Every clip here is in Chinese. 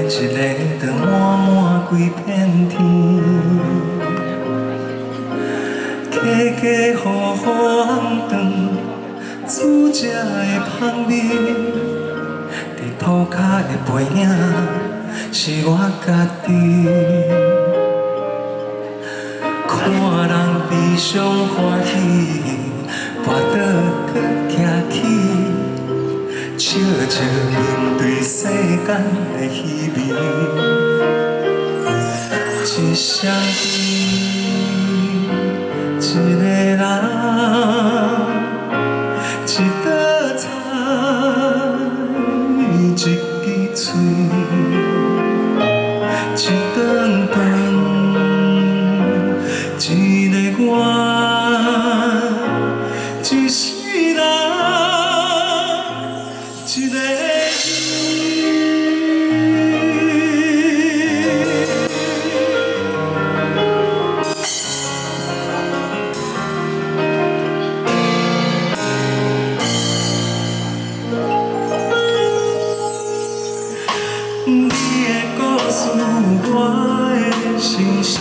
一个就满满规片天，家家户户红灯，煮食的香味，伫涂骹的背影是我家己。看人悲伤欢喜，跋倒搁徛起，笑笑面对世间的虚伪。一双臂，一个人，一道菜，一支嘴，一顿顿。一个我，一世人，一个你的故事，我的心声。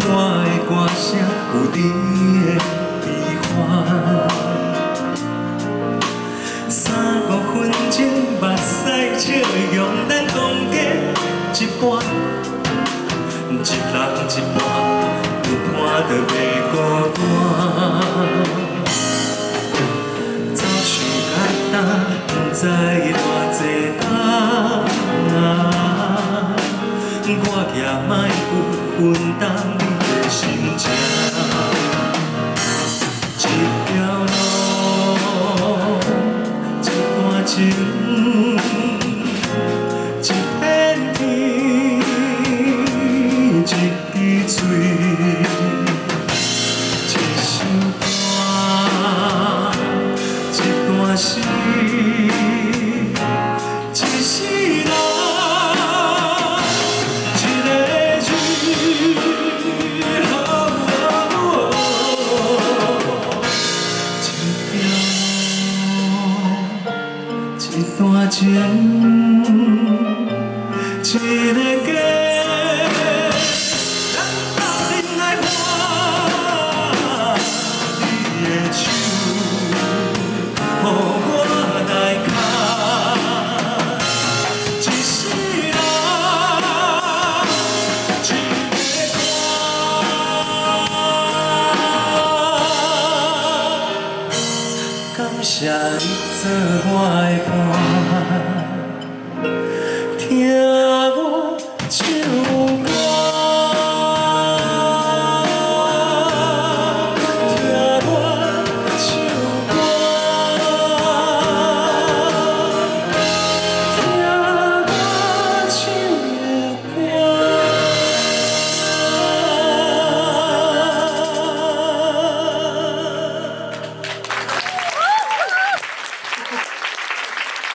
我的歌声有你的悲欢，3、5分钟，目屎笑容，咱同过一半，一人一半，有伴就袂孤单。走想较重，不知偌济担，我也莫有分担你的心情。一条路，一段情，一片天，一支嘴，一首歌，一段诗。一段情，一个家，咱斗阵来伴。你的手，予我来牵。一世人，一个歌。感谢你做我的伴。